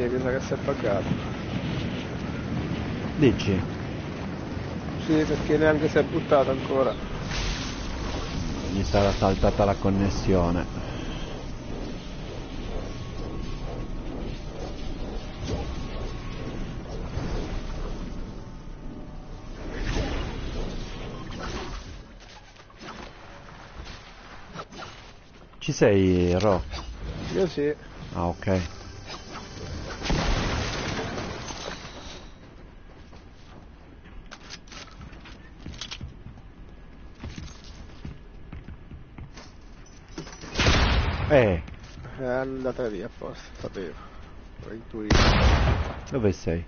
mi sa che si è buggato. Dici? Sì, perché neanche si è buttato ancora. Gli sarà saltata la connessione. Ci sei, Ro? Io sì. Ah, ok. È andata via apposta, sapevo. L'ho intuito. Dove sei?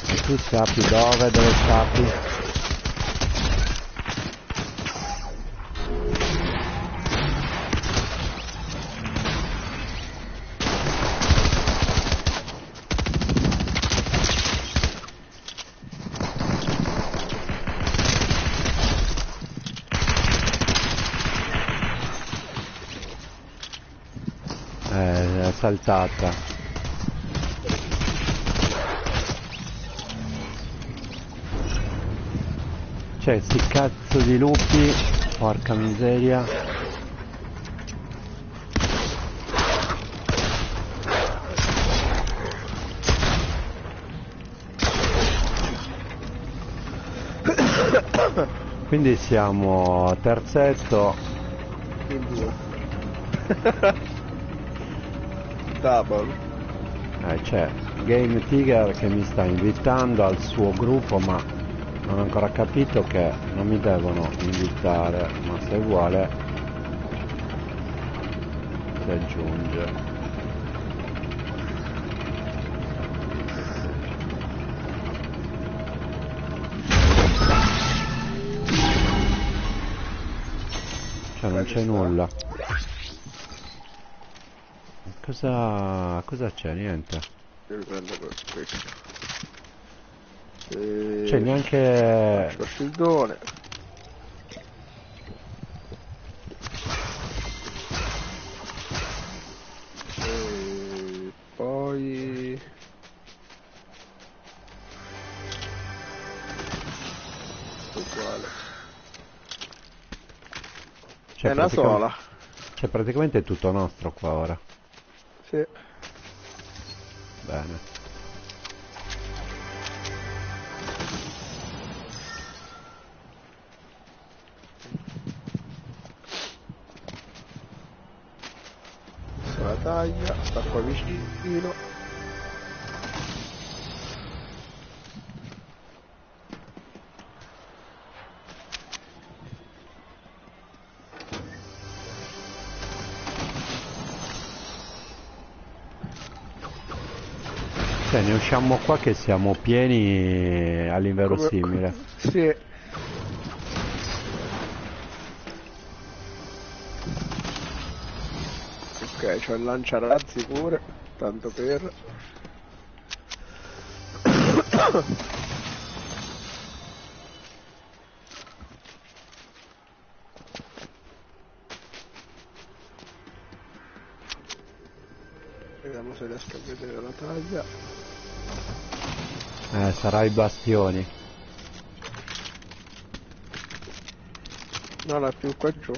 E tu scappi dove? Dove scappi? È saltata. Cioè, sti cazzo di lupi, porca miseria. Quindi siamo terzetto. In due. Double. C'è Game Tiger che mi sta invitando al suo gruppo, ma non ho ancora capito che non mi devono invitare, ma se vuole si aggiunge. Cioè non c'è nulla. Cosa c'è? Niente. Io riprendo questo. C'è neanche... Lo scildone. E poi... uguale. È una sola. C'è praticamente tutto nostro qua ora. Sì. Bene. La taglia, sta qua vicino. Cioè ne usciamo qua che siamo pieni all'inverosimile. Sì. Ok, c'ho il lanciarazzi pure, tanto per... Vediamo se riesco a vedere la taglia. Sarà i bastioni. Non è più qua giù.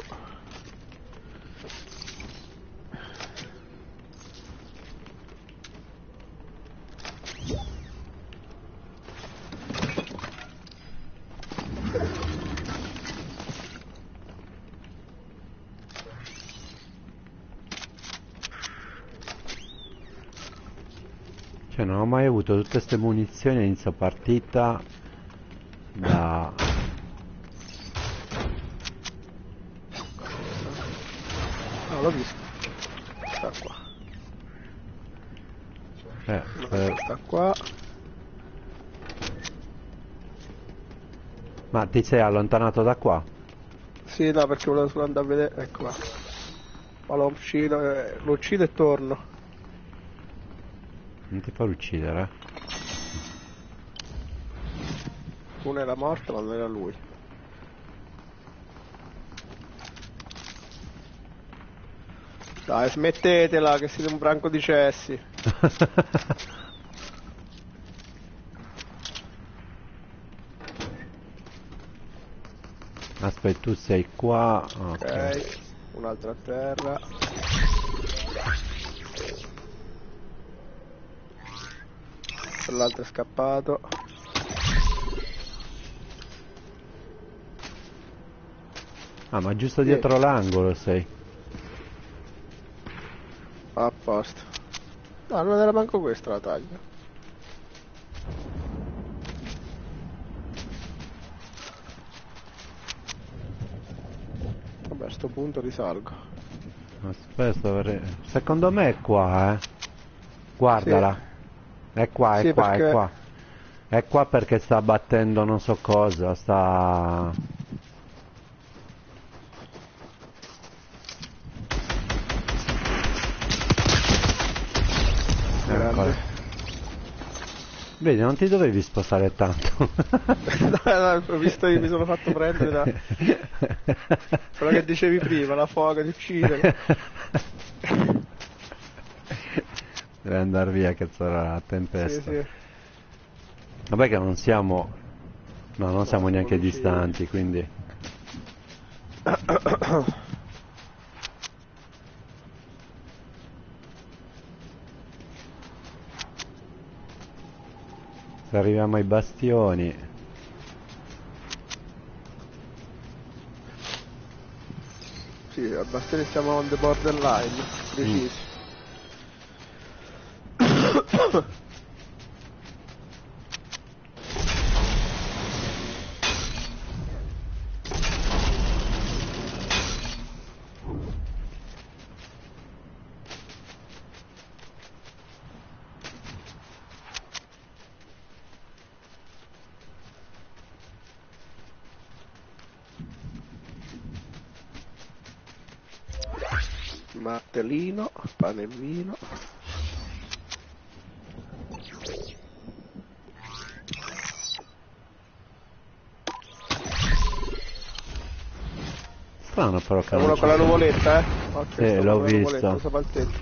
Cioè non ho mai avuto tutte queste munizioni a inizio partita da... No, l'ho visto. Sta qua. Sta qua. Ma ti sei allontanato da qua? Sì, no, perché volevo solo andare a vedere. Ecco qua. Ma lo uccido e torno. Non ti fa uccidere? Uno era morto, ma non era lui. Dai, smettetela che siete un branco di cessi. Aspetta, tu sei qua. Ok, un'altra a terra. Quell'altro è scappato. Ah, ma giusto dietro l'angolo sei. A posto. No, non era manco questa la taglia. Vabbè, a sto punto risalgo. Aspetta, secondo me è qua, Guardala. Sì. È qua, è Sì, qua, è perché... qua. È qua perché sta battendo non so cosa, sta... Grande. Vedi, non ti dovevi spostare tanto. No, ho visto io, mi sono fatto prendere da... quello che dicevi prima, la foga di uccidere. Deve andare via che sarà la Sì, tempesta. sì. Vabbè che non siamo... No, non siamo neanche vicini. distanti, quindi... Se arriviamo ai bastioni... Sì, a bastioni siamo on the borderline, precisi. Martellino, pane e vino. Strano però che C'è non uno c'è con la più. nuvoletta, eh? Ok, Sì, sto l'ho con la nuvoletta, visto. lo sapalzetto.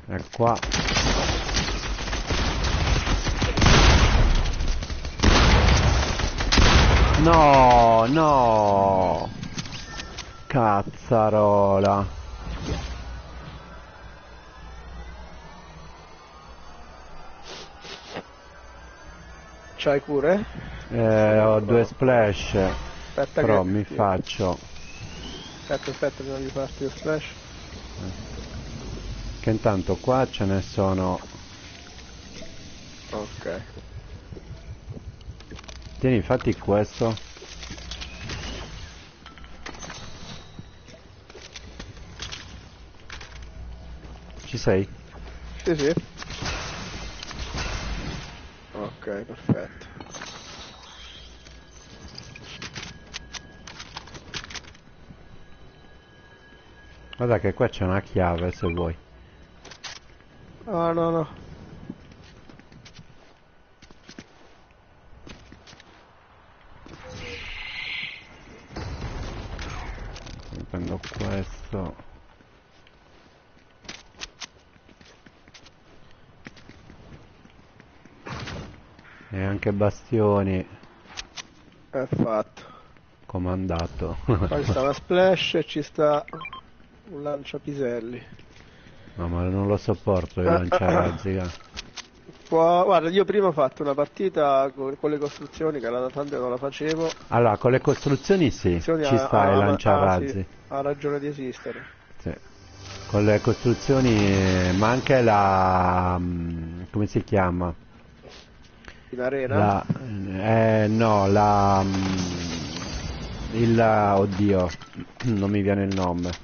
È qua. No, no. Cazzarola. C'hai cure? Ho due splash. Aspetta Però che... mi faccio. Aspetta, prima di farti lo splash. Che intanto qua ce ne sono. Ok. Tieni, fatti questo. Ci sei? Sì, sì. Ok, perfetto. Guarda che qua c'è una chiave se vuoi. Ah, no, no. Prendo questo. E anche bastioni. È fatto. Comandato. Poi sta una splash e ci sta un lanciapiselli. No, ma non lo sopporto il lanciarazzi. Guarda, io prima ho fatto una partita con le costruzioni, che era da tanto che non la facevo. Allora, con le costruzioni sì, ci sta il lanciarazzi. Sì, ha ragione di esistere. Sì. Con le costruzioni, ma anche la... come si chiama? In arena? No, la... oddio, non mi viene il nome.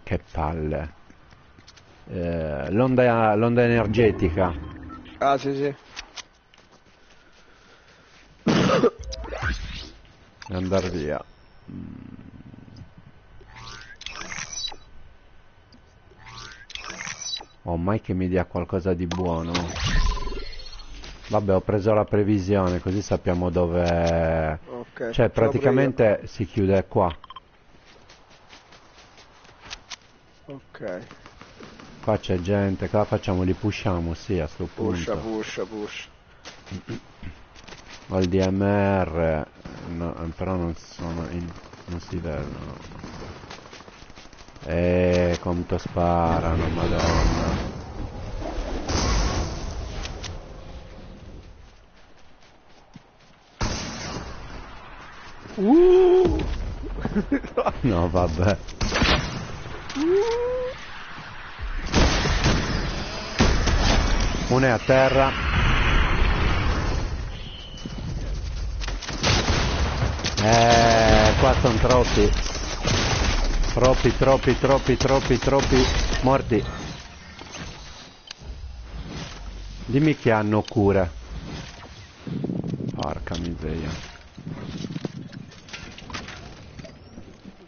Che palle. L'onda energetica. Ah, sì, sì. Andar via. Oh, mai che mi dia qualcosa di buono. Vabbè, ho preso la previsione, così sappiamo dove... Ok. Cioè, praticamente si chiude qua. Ok. Qua c'è gente, qua facciamo, li pushiamo, sì, a sto punto. Push. Ho il DMR, no, però non sono non si vedono. Quanto sparano, madonna. No, vabbè. Uno è a terra. Qua sono troppi. Troppi. Morti. Dimmi che hanno cure. Porca miseria.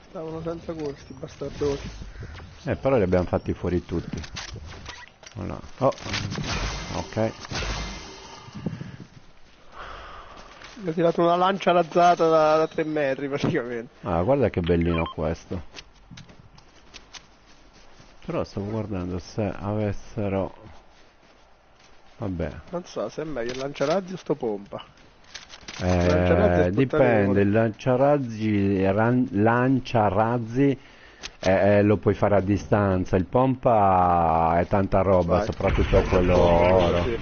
Stavano senza cura, sti bastardoni. Però li abbiamo fatti fuori tutti. Voilà. Oh, ok. Mi ha tirato una lancia razzata da 3 metri praticamente. Ah, guarda che bellino questo. Però stavo guardando se avessero... Vabbè. Non so se è meglio il lanciarazzi o sto pompa. Dipende, il lanciarazzi lo puoi fare a distanza, il pompa è tanta roba. Vai. Soprattutto quello oro. Sì.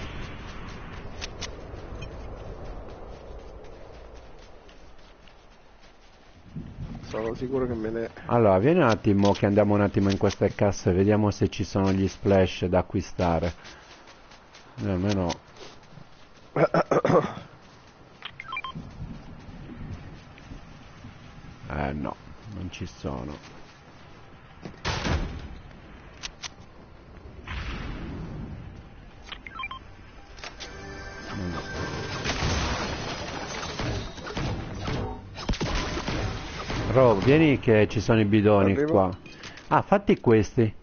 Sono sicuro che me ne... Allora, vieni un attimo che andiamo un attimo in queste casse, vediamo se ci sono gli splash da acquistare. Almeno... no, non ci sono. No. Rob, vieni che ci sono i bidoni. Arrivo. Qua. Ah, fatti questi.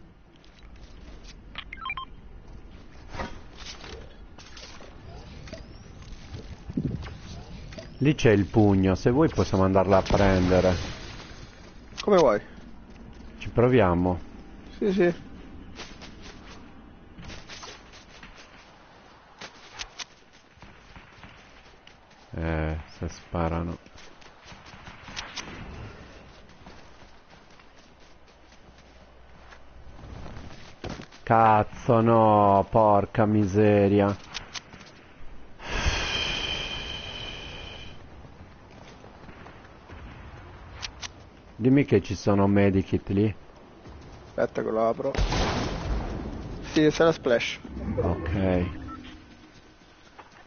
Lì c'è il pugno, se vuoi possiamo andarla a prendere. Come vuoi? Ci proviamo. Sì. Se sparano. Cazzo no, porca miseria. Dimmi che ci sono medikit lì. Aspetta che lo apro. Sì, c'è la splash. Ok.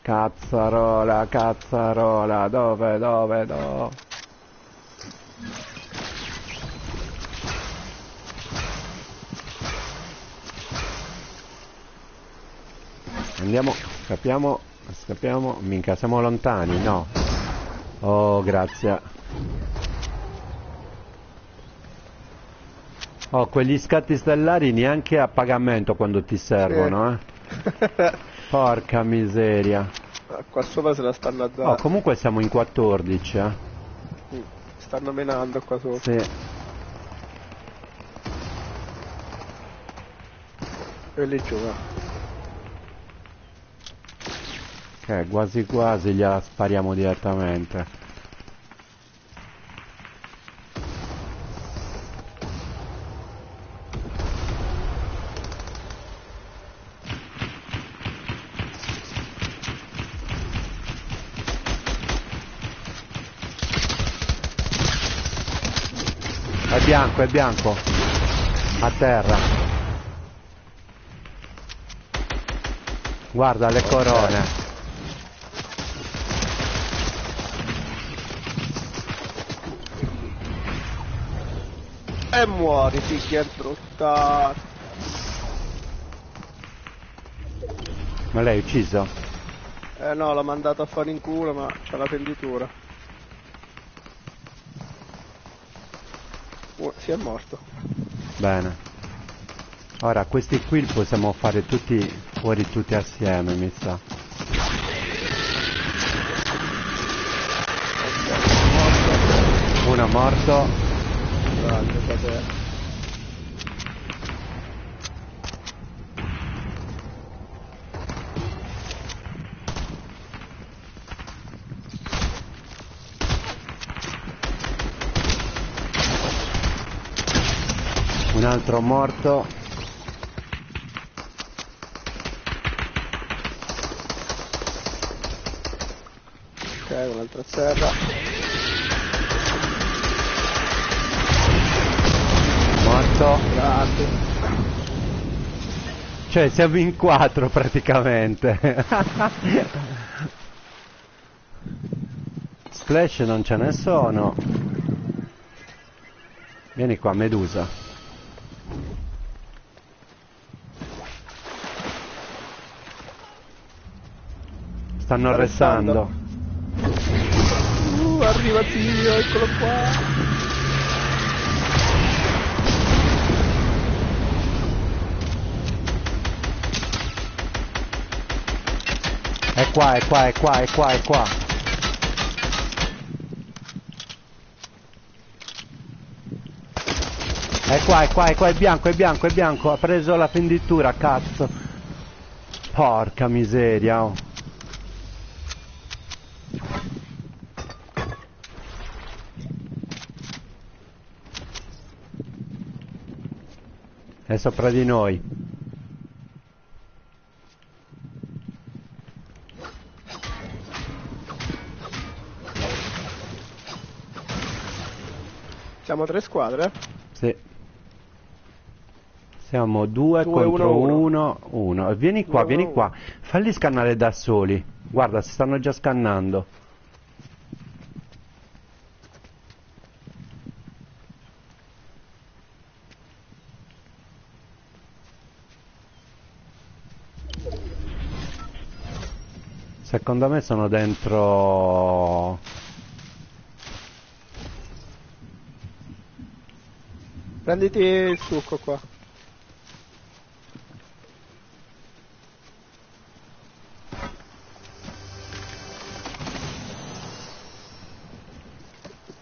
Cazzarola, dove? Andiamo, scappiamo, minchia, siamo lontani, no? Oh, grazie. Oh, quegli scatti stellari neanche a pagamento quando ti servono, Porca miseria. Qua sopra se la stanno a dare. Oh, comunque siamo in 14, Stanno menando qua sopra. Sì. E lì giù, va. Ok, quasi gliela spariamo direttamente. È bianco. A terra. Guarda le corone. E muori, figlia brutta. Ma l'hai ucciso? No, l'ho mandato a fare in culo, ma c'ha la fenditura. Si è morto. Bene. Ora questi qui li possiamo fare tutti fuori tutti assieme, mi sa. Uno morto. Grande, vabbè. Un altro morto. Ok, un'altra serra. Morto. Grande. Cioè siamo in 4 praticamente. Splash non ce ne sono. Vieni qua, Medusa. Stanno arrestando. Arriva Dio, eccolo qua. È qua, è qua, è qua, è qua, è qua. È qua, è qua, è qua, è bianco, è bianco, è bianco. Ha preso la fenditura, cazzo. Porca miseria, oh. È sopra di noi. Siamo 3 squadre? Sì. Siamo 2 contro 1. Vieni qua, vieni qua. Falli scannare da soli. Guarda, si stanno già scannando. Secondo me sono dentro. Prenditi il succo qua.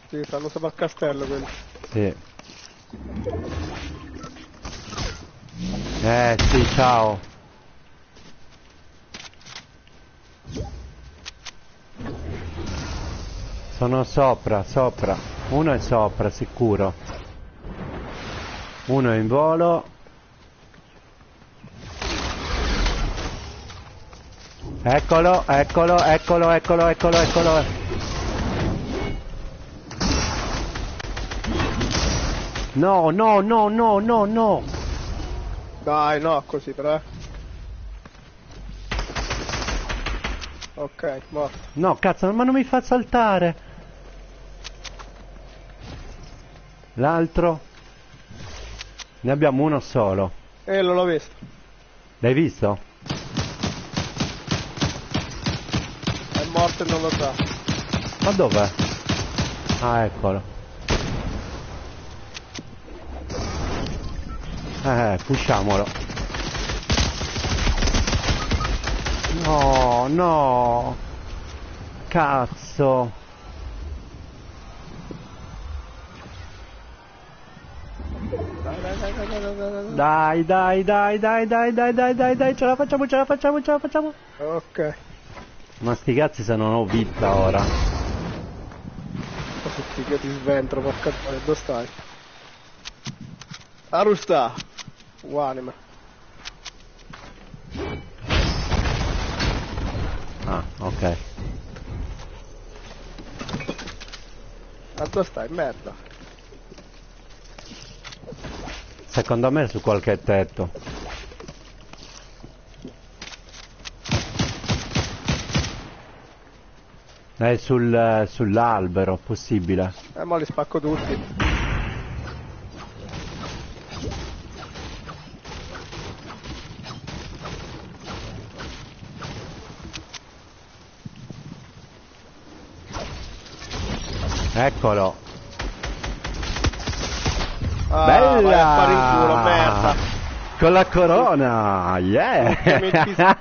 Sì, stanno sopra il castello quelli. Sì. Sì, ciao. Sono sopra, sopra. Uno è sopra, sicuro. Uno è in volo. Eccolo, eccolo, eccolo, eccolo, eccolo, eccolo. No, no, no, no, no, no. Dai, no, così però. Ok, morto. No, cazzo, ma non mi fa saltare. L'altro. Ne abbiamo uno solo. Non l'ho visto. L'hai visto? È morto e non lo sa. Ma dov'è? Ah, eccolo. Pusciamolo. No, no. Cazzo. Dai, dai, dai, dai, dai, dai, dai, dai, dai, ce la facciamo, ce la facciamo, ce la facciamo. Ok. Ma sti cazzi se non ho vita ora. Così che ti sventro, porca troia, dove stai? Arusta! Uanima. Ah, ok. Ma dove stai? Merda. Secondo me è su qualche tetto. È sull'albero, possibile. Mo li spacco tutti. Eccolo. Ah, Bella! vai a fare in culo, merda. Con la corona, yeah!